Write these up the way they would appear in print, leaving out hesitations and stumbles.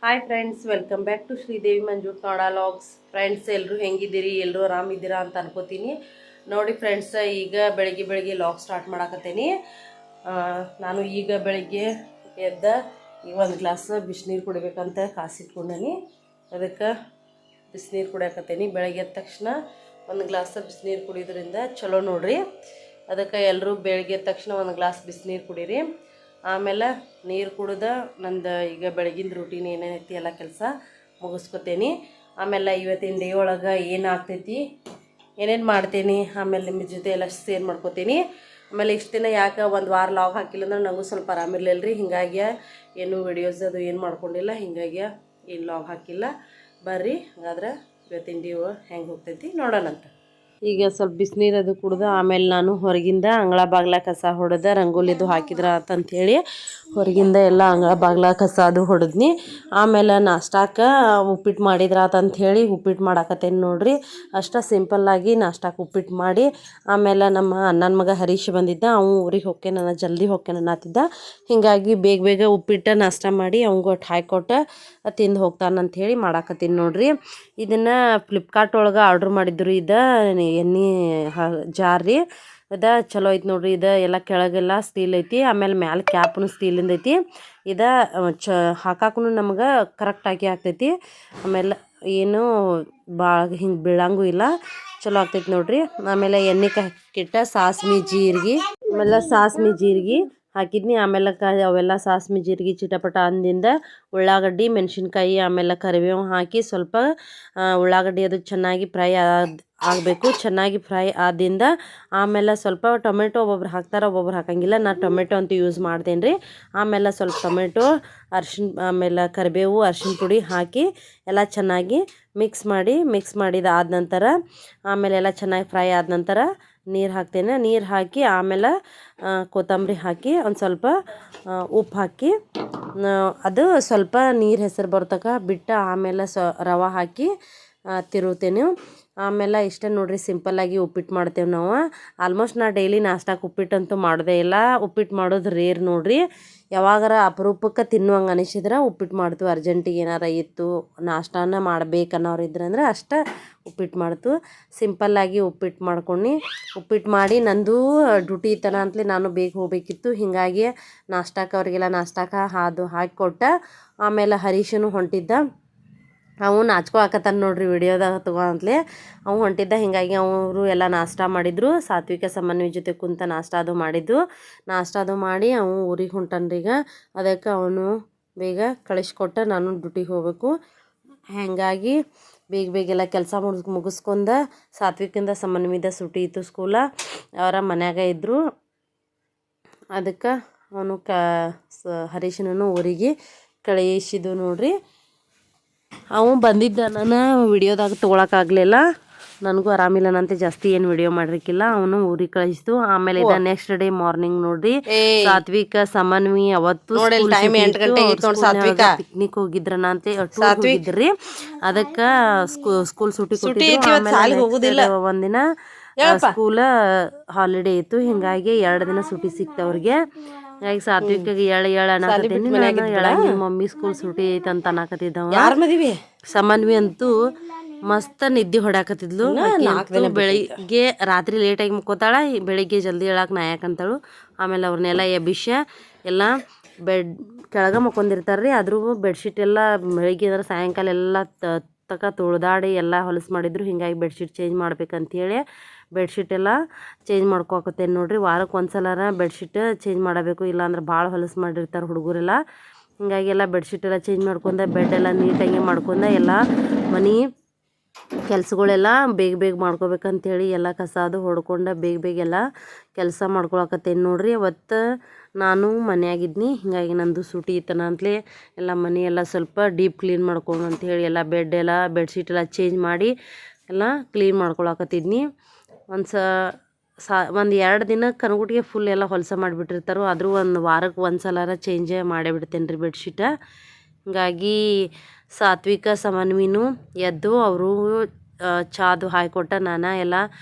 Hi friends, welcome back to Sridevi Manju Kannada logs. Friends, ಎಲ್ಲರೂ ಹೆಂಗಿದ್ದೀರಿ? ಎಲ್ಲರೂ ಆರಾಮಿದ್ದೀರಾ ಅಂತ ಅನ್ಕೋತೀನಿ. ನೋಡಿ ಫ್ರೆಂಡ್ಸ್, ಈಗ ಬೆಳಗ್ಗೆ ಲಾಗ್ ಸ್ಟಾರ್ಟ್ ಮಾಡಾಕತ್ತೀನಿ. ನಾನು ಈಗ ಬೆಳಗ್ಗೆ ಎದ್ದ ಈಗ ಒಂದು ಗ್ಲಾಸ್ ಬಿಸಿನೀರು ಕುಡಿಬೇಕಂತ ಕಾಸಿಟ್ಕೊಂಡೀನಿ. ಅದಕ್ಕೆ ಬಿಸಿನೀರು ಕುಡಿಯಾಕತ್ತೀನಿ. ಬೆಳಗ್ಗೆ ಎದ್ದ ತಕ್ಷಣ ಒಂದು ಗ್ಲಾಸ್ ಬಿಸಿನೀರು ಕುಡಿಯೋದ್ರಿಂದ ಚಲೋ ನೋಡ್ರಿ. ಅದಕ್ಕೆ ಎಲ್ಲರೂ ಬೆಳಗ್ಗೆ ಎದ್ದ ತಕ್ಷಣ ಒಂದು ಗ್ಲಾಸ್ ಬಿಸಿನೀರು ಕುಡೀರಿ. ಆಮೇಲೆ ನೀರು ಕುಡ್ದು ನಂದು ಈಗ ಬೆಳಗಿನ ರೂಟೀನ್ ಏನೇನೈತಿ ಎಲ್ಲ ಕೆಲಸ ಮುಗಿಸ್ಕೊತೀನಿ. ಆಮೇಲೆ ಇವತ್ತಿನ ಡೇ ಒಳಗೆ ಏನಾಗ್ತೈತಿ, ಏನೇನು ಮಾಡ್ತೀನಿ, ಆಮೇಲೆ ನಿಮ್ಮ ಜೊತೆ ಎಲ್ಲ ಶೇರ್ ಮಾಡ್ಕೋತೀನಿ. ಆಮೇಲೆ ಇಷ್ಟು ದಿನ ಯಾಕೆ ಒಂದು ವಾರ ಲಾಗ್ ಹಾಕಿಲ್ಲ ಅಂದ್ರೆ ನನಗೂ ಸ್ವಲ್ಪ ಆರಾಮಿರ್ಲಿಲ್ಲ ರೀ. ಹಿಂಗಾಗಿ ಏನು ವಿಡಿಯೋಸ್ ಅದು ಏನು ಮಾಡ್ಕೊಂಡಿಲ್ಲ, ಹಿಂಗಾಗಿ ಏನು ಲಾಗ್ ಹಾಕಿಲ್ಲ. ಬರ್ರಿ ಹಾಗಾದ್ರೆ ಇವತ್ತಿನ ಡೇ ಹೆಂಗೆ ಹೋಗ್ತೈತಿ ನೋಡೋಣಂತ. ಈಗ ಸ್ವಲ್ಪ ಬಿಸಿನೀರು ಅದು ಕುಡ್ದು ಆಮೇಲೆ ನಾನು ಹೊರಗಿಂದ ಅಂಗಳ ಬಾಗ್ಲ ಕಸ ಹೊಡೆದ ರಂಗೋಲಿದು ಹಾಕಿದ್ರ ಅಂತಂಥೇಳಿ ಹೊರಗಿಂದ ಎಲ್ಲ ಅಂಗಳ ಬಾಗ್ಲ ಕಸ ಅದು ಹೊಡೆದ್ನಿ. ಆಮೇಲೆ ನಾಷ್ಟಾಕ್ಕೆ ಉಪ್ಪಿಟ್ಟು ಮಾಡಿದ್ರಾತಂಥೇಳಿ ಉಪ್ಪಿಟ್ಟು ಮಾಡಾಕತ್ತೇನೆ ನೋಡ್ರಿ. ಅಷ್ಟ ಸಿಂಪಲ್ಲಾಗಿ ನಾಷ್ಟಾಕ್ಕೆ ಉಪ್ಪಿಟ್ಟು ಮಾಡಿ ಆಮೇಲೆ ನಮ್ಮ ಅಣ್ಣನ ಮಗ ಹರೀಶ್ ಬಂದಿದ್ದ. ಅವ್ನು ಊರಿಗೆ ಹೊಕ್ಕೇನ, ಜಲ್ದಿ ಹೊಕ್ಕೇನ ಅನ್ನತ್ತಿದ್ದ. ಹೀಗಾಗಿ ಬೇಗ ಉಪ್ಪಿಟ್ಟು ನಾಷ್ಟ ಮಾಡಿ ಅವಂಗೆ ಒಟ್ಟು ಹಾಕಿಕೊಟ್ಟು ತಿಂದು ಹೋಗ್ತಾನಂಥೇಳಿ ಮಾಡಾಕತ್ತೀನಿ ನೋಡ್ರಿ. ಇದನ್ನು ಫ್ಲಿಪ್ಕಾರ್ಟ್ ಒಳಗೆ ಆರ್ಡ್ರ್ ಮಾಡಿದ್ರು. ಇದು ಎಣ್ಣೆ ಜಾರ್ ರೀ. ಇದು ಚಲೋ ಐತಿ ನೋಡ್ರಿ. ಇದು ಎಲ್ಲ ಕೆಳಗೆಲ್ಲ ಸ್ಟೀಲ್ ಐತಿ, ಆಮೇಲೆ ಮ್ಯಾಲೆ ಕ್ಯಾಪ್ನು ಸ್ಟೀಲಿಂದ ಐತಿ. ಇದು ಹಾಕಾಕು ನಮ್ಗೆ ಕರೆಕ್ಟಾಗಿ ಆಗ್ತೈತಿ. ಆಮೇಲೆ ಏನು ಭಾಳ ಹಿಂಗೆ ಬೀಳಂಗೂ ಇಲ್ಲ, ಚಲೋ ಆಗ್ತೈತಿ ನೋಡ್ರಿ. ಆಮೇಲೆ ಎಣ್ಣೆ ಕಿಟ್ಟ ಸಾಸ್ಮಿ ಜೀರಿಗೆ, ಆಮೇಲೆ ಸಾಸ್ಮಿ ಜೀರಿಗೆ ಹಾಕಿದ್ನಿ. ಆಮೇಲೆ ಅವೆಲ್ಲ ಸಾಸ್ಮಿ ಜೀರಿಗೆ ಚಿಟಪಟ ಅಂದಿಂದ ಉಳ್ಳಾಗಡ್ಡಿ, ಮೆಣಸಿನ್ಕಾಯಿ, ಆಮೇಲೆ ಕರಿಬೇವು ಹಾಕಿ ಸ್ವಲ್ಪ ಉಳ್ಳಾಗಡ್ಡಿ ಅದು ಚೆನ್ನಾಗಿ ಫ್ರೈ ಆಗಬೇಕು. ಚೆನ್ನಾಗಿ ಫ್ರೈ ಆದಿಂದ ಆಮೇಲೆ ಸ್ವಲ್ಪ ಟೊಮೆಟೊ ಒಬ್ಬೊಬ್ರು ಹಾಕ್ತಾರೆ, ಒಬ್ಬೊಬ್ರು ಹಾಕಂಗಿಲ್ಲ. ನಾನು ಟೊಮೆಟೊ ಅಂತೂ ಯೂಸ್ ಮಾಡ್ತೇನೆ ರೀ. ಆಮೇಲೆ ಸ್ವಲ್ಪ ಟೊಮೆಟೊ, ಅರ್ಶಿಣ, ಆಮೇಲೆ ಕರಿಬೇವು, ಅರ್ಶಿಣ ಪುಡಿ ಹಾಕಿ ಎಲ್ಲ ಚೆನ್ನಾಗಿ ಮಿಕ್ಸ್ ಮಾಡಿದ ಆದ ನಂತರ ಆಮೇಲೆ ಎಲ್ಲ ಚೆನ್ನಾಗಿ ಫ್ರೈ ಆದ ನಂತರ ನೀರು ಹಾಕ್ತೇನೆ. ನೀರು ಹಾಕಿ ಆಮೇಲೆ ಕೊತ್ತಂಬರಿ ಹಾಕಿ ಒಂದು ಸ್ವಲ್ಪ ಉಪ್ಪು ಹಾಕಿ ಅದು ಸ್ವಲ್ಪ ನೀರು ಹೆಸರು ಬರ್ತಕ ಬಿಟ್ಟು ಆಮೇಲೆ ರವೆ ಹಾಕಿ ತಿರುವ್ತೇನೆ. ಆಮೇಲೆ ಇಷ್ಟ ನೋಡ್ರಿ, ಸಿಂಪಲ್ಲಾಗಿ ಉಪ್ಪಿಟ್ಟು ಮಾಡ್ತೇವೆ ನಾವು. ಆಲ್ಮೋಸ್ಟ್ ನಾ ಡೈಲಿ ನಾಷ್ಟಾಕ್ಕೆ ಉಪ್ಪಿಟ್ಟಂತೂ ಮಾಡೋದೇ ಇಲ್ಲ. ಉಪ್ಪಿಟ್ಟು ಮಾಡೋದು ರೇರ್ ನೋಡ್ರಿ. ಯಾವಾಗಾರ ಅಪರೂಪಕ್ಕೆ ತಿನ್ನುವಂಗೆ ಅನಿಸಿದ್ರೆ ಉಪ್ಪಿಟ್ಟು ಮಾಡ್ತೀವಿ. ಅರ್ಜೆಂಟಿಗೆ ಏನಾರ ಇತ್ತು, ನಾಷ್ಟಾನ ಮಾಡ್ಬೇಕನ್ನೋರು ಇದ್ರಂದ್ರೆ ಅಷ್ಟೇ ಉಪ್ಪಿಟ್ಟು ಮಾಡ್ತು. ಸಿಂಪಲ್ಲಾಗಿ ಉಪ್ಪಿಟ್ಟು ಮಾಡ್ಕೊಂಡು ಉಪ್ಪಿಟ್ಟು ಮಾಡಿ ನಂದು ಡ್ಯೂಟಿ ಇತ್ತನ ಅಂತಲೇ ನಾನು ಬೇಗ ಹೋಗಬೇಕಿತ್ತು. ಹೀಗಾಗಿ ನಾಷ್ಟಾಕ್ಕೆ ಅವರಿಗೆಲ್ಲ ನಾಷ್ಟಾಕ್ಕೆ ಅದು ಹಾಕಿಕೊಟ್ಟ. ಆಮೇಲೆ ಹರೀಶನು ಹೊಂಟಿದ್ದ. ಅವನು ನಾಚ್ಕೊಳಕತ್ತಾನ ನೋಡ್ರಿ ವಿಡಿಯೋದಾಗ ತಗೋ ಅಂತಲೇ ಅವ್ನು ಹೊಂಟಿದ್ದ. ಹೀಗಾಗಿ ಅವರು ಎಲ್ಲ ನಾಷ್ಟ ಮಾಡಿದ್ರು. ಸಾತ್ವಿಕ ಸಮನ್ವಿ ಜೊತೆ ಕುಂತ ನಾಷ್ಟ ಅದು ಮಾಡಿದ್ದು. ನಾಷ್ಟ ಅದು ಮಾಡಿ ಅವನು ಊರಿಗೆ ಹೊಂಟನ್ರಿ ಈಗ. ಅದಕ್ಕೆ ಅವನು ಬೇಗ ಕಳಿಸ್ಕೊಟ್ಟ, ನಾನು ಡ್ಯೂಟಿಗೆ ಹೋಗಬೇಕು. ಹೀಗಾಗಿ ಬೇಗ ಎಲ್ಲ ಕೆಲಸ ಮುಗಿಸ್ಕೊಂಡ ಸಾತ್ವಿಕಿಂದ ಸಮನ್ವಿದ ಸುಟಿ ಇತ್ತು ಸ್ಕೂಲ. ಅವರ ಮನ್ಯಾಗ ಇದ್ದರು. ಅದಕ್ಕೆ ಅವನು ಹರೀಶನನ್ನು ಊರಿಗೆ ಕಳಿಸಿದ್ದು ನೋಡ್ರಿ. ಅವನು ಬಂದಿದ್ದ ನಾನು ವಿಡಿಯೋದಾಗ ತೊಗೊಳಕ್ಕಾಗಲಿಲ್ಲ, ನನಗೂ ಆರಾಮಿಲ್ಲನಂತೆ ಜಾಸ್ತಿ ಏನು ವಿಡಿಯೋ ಮಾಡಿರ್ಕಿಲ್ಲ. ಅವನು ಊರಿಗೆ ಕಳಿಸ್ತು. ಆಮೇಲೆ ಇದು ನೆಕ್ಸ್ಟ್ ಡೇ ಮಾರ್ನಿಂಗ್ ನೋಡ್ರಿ, ಸಾತ್ವಿಕ ಸಮನ್ವಿ ಅವತ್ತು ಪಿಕ್ನಿಕ್ ಹೋಗಿದ್ರನ ಅಂತ ಹೋಗಿದ್ರಿ. ಅದಕ್ಕೆ ಸ್ಕೂಲ್ ಸುಟಿ ಕೊಟ್ಟಿದ್ರು. ಒಂದಿನ ಸ್ಕೂಲ್ ಹಾಲಿಡೇ ಇತ್ತು. ಹಿಂಗಾಗಿ 2 ದಿನ ಸುಟಿ ಸಿಕ್ತವ್ರಿಗೆ. ಈಗ ಸಾತ್ವಿಕಿಗೆ ಅನ್ನಕತ್ತೀನಿ ನಾನು. ನಿಮ್ಮ ಮಮ್ಮಿ ಸ್ಕೂಲ್ ಸುಟಿ ಐತೆ ಅಂತ ಅನ್ನಕತ್ತಿದ್ದವ. ಸಮನ್ವಿ ಅಂತೂ ಮಸ್ತ್ ನಿದ್ದೆ ಹೊಡ್ಯಾಕತ್ತಿದ್ಲು. ಬೆಳಿಗ್ಗೆ ರಾತ್ರಿ ಲೇಟಾಗಿ ಮುಕ್ಕೋತಾಳ, ಬೆಳಿಗ್ಗೆ ಜಲ್ದಿ ಹೇಳಕ್ಕೆ ನಾ ಯಾಕಂತಳು. ಆಮೇಲೆ ಅವ್ರನ್ನೆಲ್ಲ ಎಬ್ಬಿಸ ಎಲ್ಲ ಕೆಳಗೆ ಮಕ್ಕೊಂಡಿರ್ತಾರ್ರಿ. ಆದ್ರೂ ಬೆಡ್ಶೀಟ್ ಎಲ್ಲ ಬೆಳಿಗ್ಗೆ ಅಂದ್ರೆ ಸಾಯಂಕಾಲ ಎಲ್ಲ ತೊಳೆದಾಡಿ ಎಲ್ಲ ಹೊಲಸು ಮಾಡಿದ್ರು. ಹೀಗಾಗಿ ಬೆಡ್ಶೀಟ್ ಚೇಂಜ್ ಮಾಡ್ಬೇಕಂತೇಳಿ ಬೆಡ್ಶೀಟ್ ಎಲ್ಲ ಚೇಂಜ್ ಮಾಡ್ಕೊಳಕತ್ತೇನೆ ನೋಡ್ರಿ. ವಾರಕ್ಕೆ ಒಂದ್ಸಲ ಬೆಡ್ಶೀಟ್ ಚೇಂಜ್ ಮಾಡಬೇಕು, ಇಲ್ಲಾಂದ್ರೆ ಭಾಳ ಹೊಲಸು ಮಾಡಿರ್ತಾರೆ ಹುಡುಗರೆಲ್ಲ. ಹೀಗಾಗಿ ಎಲ್ಲ ಬೆಡ್ಶೀಟ್ ಎಲ್ಲ ಚೇಂಜ್ ಮಾಡ್ಕೊಂಡ, ಬೆಡ್ ಎಲ್ಲ ನೀಟಾಗಿ ಮಾಡ್ಕೊಂಡ, ಎಲ್ಲ ಮನೆ ಕೆಲ್ಸಗಳೆಲ್ಲ ಬೇಗ ಮಾಡ್ಕೋಬೇಕಂತೇಳಿ ಎಲ್ಲ ಕಸ ಅದು ಹೊಡ್ಕೊಂಡು ಬೇಗ ಎಲ್ಲ ಕೆಲಸ ಮಾಡ್ಕೊಳಕತ್ತೇನೆ ನೋಡ್ರಿ. ಅವತ್ತು ನಾನು ಮನೆಯಾಗಿದ್ನಿ. ಹೀಗಾಗಿ ನಂದು ಸುಟಿ ಇತ್ತನ ಅಂತಲೇ ಎಲ್ಲ ಮನೆಯೆಲ್ಲ ಸ್ವಲ್ಪ ಡೀಪ್ ಕ್ಲೀನ್ ಮಾಡ್ಕೊಂಡು ಅಂಥೇಳಿ ಎಲ್ಲ ಬೆಡ್ಶೀಟ್ ಎಲ್ಲ ಚೇಂಜ್ ಮಾಡಿ ಎಲ್ಲ ಕ್ಲೀನ್ ಮಾಡ್ಕೊಳಕತ್ತಿದ್ನಿ. ಒಂದು 2 ದಿನಕ್ಕೆ ಕನಗುಟ್ಟಿಗೆ ಫುಲ್ ಎಲ್ಲ ಹೊಲಸ ಮಾಡಿಬಿಟ್ಟಿರ್ತಾರೋ. ಆದರೂ ಒಂದು ವಾರಕ್ಕೆ ಒಂದ್ಸಲ ಚೇಂಜೇ ಮಾಡೇ ಬಿಡ್ತೇನೆ ರೀ ಬೆಡ್ಶೀಟ. ಹೀಗಾಗಿ ಸಾತ್ವಿಕ ಸಮನ್ವಿನೂ ಎದ್ದು ಅವರು ಚಾದು ಹಾಯ್ಕೊಟ್ಟ ನಾನು ಎಲ್ಲ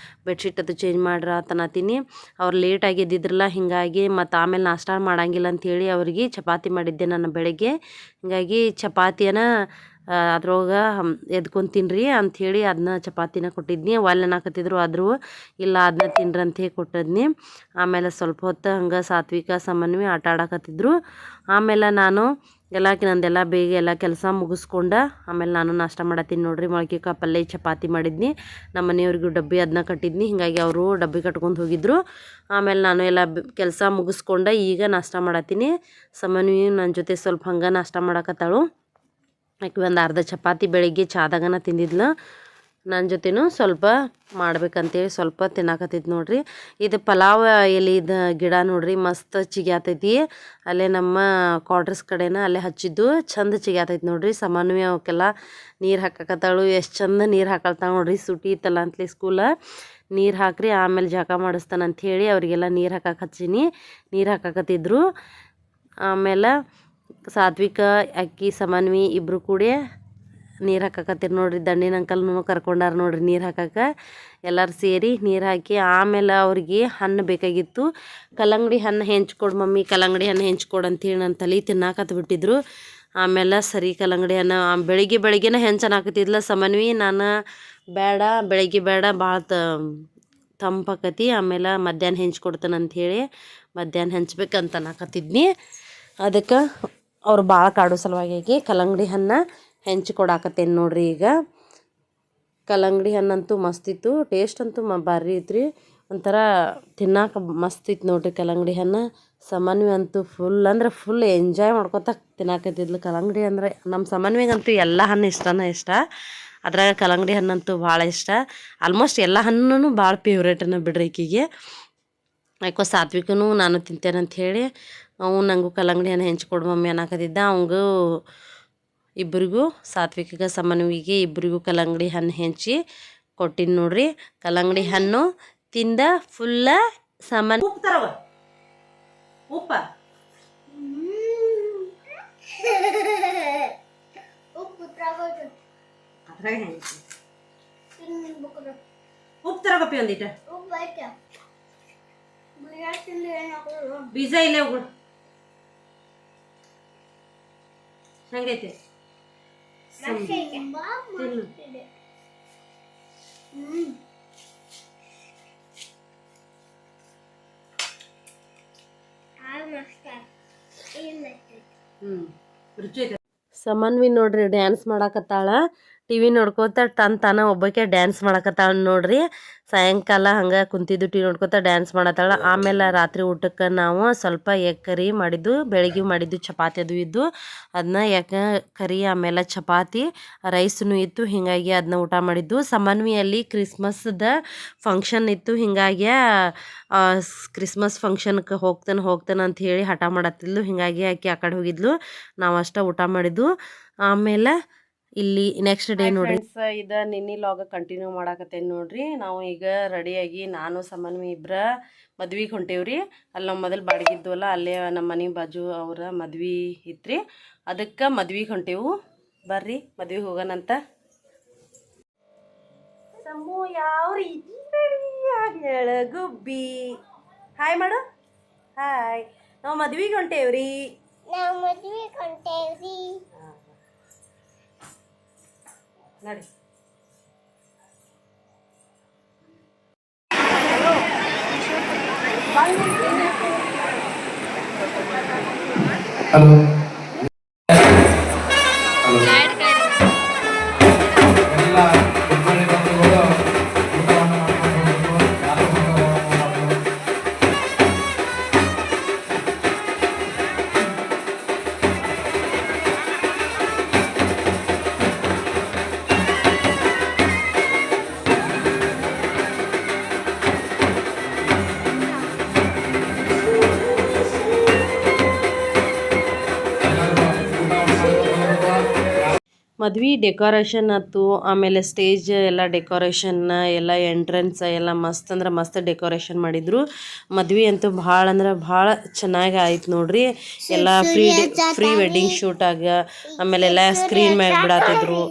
ಬೆಡ್ಶೀಟ್ ಅದು ಚೇಂಜ್ ಮಾಡ್ರ ತನತೀನಿ. ಅವ್ರು ಲೇಟಾಗಿ ಎದ್ದಿದ್ರಲ್ಲ, ಹೀಗಾಗಿ ಮತ್ತು ಆಮೇಲೆ ನಾಷ್ಟ ಮಾಡಂಗಿಲ್ಲ ಅಂಥೇಳಿ ಅವ್ರಿಗೆ ಚಪಾತಿ ಮಾಡಿದ್ದೆ ನಾನು ಬೆಳಗ್ಗೆ. ಹೀಗಾಗಿ ಚಪಾತಿಯನ್ನ ಅದ್ರೊಳಗೆ ಎದ್ಕೊಂಡು ತಿನ್ನಿರಿ ಅಂಥೇಳಿ ಅದನ್ನ ಚಪಾತಿನ ಕೊಟ್ಟಿದ್ನಿ. ಒಲ್ಲೆ ಅನ್ನಕತ್ತಿದ್ರು, ಆದರೂ ಇಲ್ಲ ಅದನ್ನ ತಿನ್ನಿರಿ ಅಂಥೇಳಿ ಕೊಟ್ಟಿದ್ನಿ. ಆಮೇಲೆ ಸ್ವಲ್ಪ ಹೊತ್ತು ಹಂಗೆ ಸಾತ್ವಿಕ ಸಮನ್ವಿ ಆಟ ಆಡಕತ್ತಿದ್ರು. ಆಮೇಲೆ ನಾನು ನಂದೆಲ್ಲ ಬೇಗ ಎಲ್ಲ ಕೆಲಸ ಮುಗಿಸ್ಕೊಂಡು ಆಮೇಲೆ ನಾನು ನಾಷ್ಟ ಮಾಡತ್ತೀನಿ ನೋಡ್ರಿ. ಮೊಳಕೆ ಕಾಳು ಪಲ್ಯ ಚಪಾತಿ ಮಾಡಿದ್ನಿ. ನಮ್ಮ ಮನೆಯವ್ರಿಗೂ ಡಬ್ಬಿ ಅದನ್ನ ಕಟ್ಟಿದ್ನಿ. ಹೀಗಾಗಿ ಅವರು ಡಬ್ಬಿ ಕಟ್ಕೊಂಡು ಹೋಗಿದ್ರು. ಆಮೇಲೆ ನಾನು ಎಲ್ಲ ಕೆಲಸ ಮುಗಿಸ್ಕೊಂಡು ಈಗ ನಾಷ್ಟ ಮಾಡತ್ತೀನಿ. ಸಮನ್ವಿ ನನ್ನ ಜೊತೆ ಸ್ವಲ್ಪ ಹಂಗೆ ನಾಷ್ಟ ಮಾಡಕತ್ತಾಳು. ಯಾಕೆ ಒಂದು ಅರ್ಧ ಚಪಾತಿ ಬೆಳಿಗ್ಗೆ ಚಾದಾಗನ ತಿಂದಿದ್ಲು. ನನ್ನ ಜೊತೆನೂ ಸ್ವಲ್ಪ ಮಾಡ್ಬೇಕಂತೇಳಿ ಸ್ವಲ್ಪ ತಿನ್ನಾಕತ್ತೈತಿ ನೋಡ್ರಿ. ಇದು ಪಲಾವ್ ಎಲೆದ ಗಿಡ ನೋಡ್ರಿ, ಮಸ್ತ್ ಚಿಗ್ಯಾತೈತಿ. ಅಲ್ಲೇ ನಮ್ಮ ಕ್ವಾರ್ಟರ್ಸ್ ಕಡೆನ ಅಲ್ಲೇ ಹಚ್ಚಿದ್ದು ಚಂದ ಚಿಗ್ಯಾತೈತಿ ನೋಡ್ರಿ. ಸಮನ್ವಿ ಅವಕ್ಕೆಲ್ಲ ನೀರು ಹಾಕಕತ್ತಾಳು. ಎಷ್ಟು ಚಂದ ನೀರು ಹಾಕಳ್ತಾಳೆ ನೋಡ್ರಿ. ಸುಟಿ ಇತ್ತಲ್ಲ ಅಂತಲೇ ಸ್ಕೂಲ, ನೀರು ಹಾಕ್ರಿ ಆಮೇಲೆ ಜಳಕ ಮಾಡಿಸ್ತಾನಂಥೇಳಿ ಅವರಿಗೆಲ್ಲ ನೀರು ಹಾಕಕ್ಕೆ ಹಚ್ಚೀನಿ. ನೀರು ಹಾಕಕತ್ತಿದ್ರು. ಆಮೇಲೆ ಸಾತ್ವಿಕ ಅಕ್ಕಿ ಸಮನ್ವಿ ಇಬ್ಬರು ಕೂಡಿ ನೀರು ಹಾಕಕತ್ತೀರಿ ನೋಡ್ರಿ. ದಂಡಿನ ಅಂಕಲ್ನು ಕರ್ಕೊಂಡಾರ ನೋಡ್ರಿ ನೀರು ಹಾಕಕ್ಕೆ. ಎಲ್ಲರೂ ಸೇರಿ ನೀರು ಹಾಕಿ ಆಮೇಲೆ ಅವ್ರಿಗೆ ಹಣ್ಣು ಬೇಕಾಗಿತ್ತು. ಕಲ್ಲಂಗಡಿ ಹಣ್ಣು ಹೆಂಚ್ಕೊಡು ಮಮ್ಮಿ, ಕಲ್ಲಂಗಡಿ ಹಣ್ಣು ಹೆಂಚ್ಕೊಡು ಅಂಥೇಳಿ ನನ್ನ ತಲೆ ತಿನ್ನಾಕತ್ತು ಬಿಟ್ಟಿದ್ರು. ಆಮೇಲೆ ಸರಿ ಕಲ್ಲಂಗಡಿ ಹಣ್ಣು ಬೆಳಿಗ್ಗೆನ ಹೆಂಚನಾಕತ್ತಿದ್ಲ ಸಮನ್ವಿ. ನಾನು ಬೇಡ ಬೆಳಿಗ್ಗೆ ಬೇಡ, ಭಾಳ ತಂಪಾಕತಿ, ಆಮೇಲೆ ಮಧ್ಯಾಹ್ನ ಹೆಂಚ್ಕೊಡ್ತಾನೆ ಅಂಥೇಳಿ ಮಧ್ಯಾಹ್ನ ಹೆಂಚ್ಬೇಕಂತ ಅನ್ನಕತ್ತಿದ್ನಿ. ಅದಕ್ಕೆ ಅವ್ರು ಭಾಳ ಕಾಡೋ ಸಲುವಾಗಿ ಕಲ್ಲಂಗಡಿ ಹಣ್ಣು ಹೆಂಚಿ ಕೊಡಾಕತ್ತೇನೆ ನೋಡ್ರಿ. ಈಗ ಕಲ್ಲಂಗಡಿ ಹಣ್ಣಂತೂ ಮಸ್ತಿತ್ತು, ಟೇಸ್ಟ್ ಅಂತೂ ಭಾರಿ ಐತ್ರಿ. ಒಂಥರ ತಿನ್ನಾಕ ಮಸ್ತಿತ್ತು ನೋಡ್ರಿ ಕಲ್ಲಂಗಡಿ ಹಣ್ಣು. ಸಮನ್ವಿ ಅಂತೂ ಫುಲ್ ಅಂದ್ರೆ ಫುಲ್ ಎಂಜಾಯ್ ಮಾಡ್ಕೊತ ತಿನ್ನಾಕತ್ತಿದ್ಲು. ಕಲ್ಲಂಗಡಿ ಅಂದರೆ ನಮ್ಮ ಸಮನ್ವಿಗಂತೂ ಎಲ್ಲ ಹಣ್ಣು ಇಷ್ಟ. ಅದ್ರಾಗ ಕಲ್ಲಂಗಡಿ ಹಣ್ಣಂತೂ ಭಾಳ ಇಷ್ಟ. ಆಲ್ಮೋಸ್ಟ್ ಎಲ್ಲ ಹಣ್ಣು ಭಾಳ ಫೇವ್ರೇಟನ್ನು ಬಿಡ್ರಿ ಈಕಿಗೆ. ಯಾಕೋ ಸಾತ್ವಿಕನೂ ನಾನು ತಿಂತೇನೆ ಅಂಥೇಳಿ ಅವು ನನಗೂ ಕಲ್ಲಂಗಡಿ ಹಣ್ಣು ಹೆಂಚ್ಕೊಡು ಮಮ್ಮಿ ಅನ್ನಕತ್ತಿದ್ದ. ಅವಂಗೂ ಇಬ್ಬರಿಗೂ, ಸಾತ್ವಿಕಿಗೆ ಸಮನ್ವಿಗೆ ಇಬ್ಬರಿಗೂ ಕಲ್ಲಂಗಡಿ ಹಣ್ಣು ಹೆಂಚಿ ಕೊಟ್ಟಿನಿ ನೋಡ್ರಿ. ಕಲ್ಲಂಗಡಿ ಹಣ್ಣು ತಿಂದ ಫುಲ್ಲ ಸಮನ್ ಉಪ್ಪ ಉಪ್ಪು ತರಗಪ್ಪಿ ಒಂದಿಟ ಬೀಜ ಇಲ್ಲ ಹೋಗು ಹಂಗೈತೆ. ಸಮನ್ವಿ ನೋಡ್ರಿ ಡ್ಯಾನ್ಸ್ ಮಾಡಾಕತ್ತಾಳ. ಟಿವಿ ನೋಡ್ಕೋತ ತಾನ ಒಬ್ಬಕ್ಕೆ ಡ್ಯಾನ್ಸ್ ಮಾಡಕತ್ತಾಳ ನೋಡ್ರಿ. ಸಾಯಂಕಾಲ ಹಂಗೆ ಕುಂತಿದ್ದು ಟಿವಿ ನೋಡ್ಕೋತ ಡ್ಯಾನ್ಸ್ ಮಾಡತ್ತಾಳ. ಆಮೇಲೆ ರಾತ್ರಿ ಊಟಕ್ಕೆ ನಾವು ಸ್ವಲ್ಪ ಎಗ್ ಕರಿ ಮಾಡಿದ್ದು, ಬೆಳಗ್ಗೆ ಮಾಡಿದ್ದು ಚಪಾತಿ ಅದು ಇದ್ದು, ಅದನ್ನ ಎಗ್ ಕರಿ ಆಮೇಲೆ ಚಪಾತಿ ರೈಸ್ನು ಇತ್ತು. ಹೀಗಾಗಿ ಅದನ್ನ ಊಟ ಮಾಡಿದ್ದು. ಸಮನ್ವಿಯಲ್ಲಿ ಕ್ರಿಸ್ಮಸ್ದ ಫಂಕ್ಷನ್ ಇತ್ತು. ಹೀಗಾಗಿ ಕ್ರಿಸ್ಮಸ್ ಫಂಕ್ಷನ್ಗೆ ಹೋಗ್ತಾನೆ ಅಂತ ಹೇಳಿ ಹಠ ಮಾಡತ್ತಿದ್ಲು. ಹೀಗಾಗಿ ಆಕೆ ಆ ಕಡೆ ಹೋಗಿದ್ಲು, ನಾವು ಅಷ್ಟ ಊಟ ಮಾಡಿದ್ದು. ಆಮೇಲೆ ಇಲ್ಲಿ ನೆಕ್ಸ್ಟ್ ಡೇ ನೋಡ್ರಿ ಇದು ನಿನ್ನೆ ಲಾಗ ಕಂಟಿನ್ಯೂ ಮಾಡಾಕತ್ತೇನೆ ನೋಡ್ರಿ. ನಾವು ಈಗ ರೆಡಿಯಾಗಿ ನಾನು ಸಮನ್ವಿ ಇಬ್ಬರ ಮದ್ವಿಗೆ ಹೊಂಟೇವ್ರಿ. ಅಲ್ಲಿ ನಾವು ಮೊದಲು ಬಾಡಿಗಿದ್ವಲ್ಲ, ಅಲ್ಲೇ ನಮ್ಮ ಮನೆ ಬಾಜು ಅವರ ಮದ್ವೆ ಇತ್ರಿ. ಅದಕ್ಕೆ ಮದ್ವಿಗೆ ಹೊಂಟೇವು. ಬರ್ರಿ ಮದ್ವಿಗೆ ಹೋಗೋಣಂತ. ಸಮೂ ಯಾವ ರೀತಿ ಗುಬ್ಬಿ ಹಾಯ್ ಮಾಡು. ಹಾಯ್. ನಾವು ಮದ್ವಿಗೆ ಹೊಂಟೇವ್ರಿ. ನೋಡಿ ಹಲೋ ಮದ್ವೆ ಡೆಕೋರೇಷನ್ ಆಯ್ತು. ಆಮೇಲೆ ಸ್ಟೇಜ್ ಎಲ್ಲ ಡೆಕೋರೇಷನ್ ಎಲ್ಲ ಎಂಟ್ರೆನ್ಸ್ ಎಲ್ಲ ಮಸ್ತ್ ಅಂದ್ರೆ ಮಸ್ತ್ ಡೆಕೋರೇಷನ್ ಮಾಡಿದ್ರು. ಮದ್ವೆ ಅಂತೂ ಭಾಳ ಅಂದ್ರೆ ಭಾಳ ಚೆನ್ನಾಗಿ ಆಯ್ತು ನೋಡ್ರಿ. ಎಲ್ಲ ಫ್ರೀ ವೆಡ್ಡಿಂಗ್ ಶೂಟ್ ಆಗ ಆಮೇಲೆ ಎಲ್ಲ ಸ್ಕ್ರೀನ್ ಮ್ಯಾಗ ಬಿಡಾತಿದ್ರು.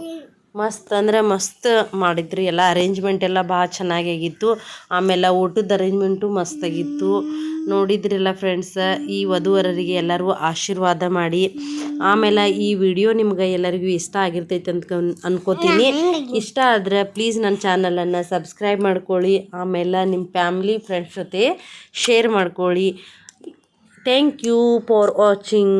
ಮಸ್ತ್ ಅಂದರೆ ಮಸ್ತ್ ಮಾಡಿದ್ರಿ. ಎಲ್ಲ ಅರೇಂಜ್ಮೆಂಟ್ ಎಲ್ಲ ಭಾಳ ಚೆನ್ನಾಗಾಗಿತ್ತು. ಆಮೇಲೆ ಊಟದ ಅರೇಂಜ್ಮೆಂಟು ಮಸ್ತಾಗಿತ್ತು. ನೋಡಿದ್ರಲ್ಲ ಫ್ರೆಂಡ್ಸ, ಈ ವಧುವರರಿಗೆ ಎಲ್ಲರಿಗೂ ಆಶೀರ್ವಾದ ಮಾಡಿ. ಆಮೇಲೆ ಈ ವಿಡಿಯೋ ನಿಮ್ಗೆ ಎಲ್ಲರಿಗೂ ಇಷ್ಟ ಆಗಿರ್ತೈತೆ ಅಂತ ಅನ್ಕೋತೀನಿ. ಇಷ್ಟ ಆದರೆ ಪ್ಲೀಸ್ ನನ್ನ ಚಾನಲನ್ನು ಸಬ್ಸ್ಕ್ರೈಬ್ ಮಾಡ್ಕೊಳ್ಳಿ. ಆಮೇಲೆ ನಿಮ್ಮ ಫ್ಯಾಮ್ಲಿ ಫ್ರೆಂಡ್ಸ್ ಜೊತೆ ಶೇರ್ ಮಾಡ್ಕೊಳ್ಳಿ. Thank you for watching.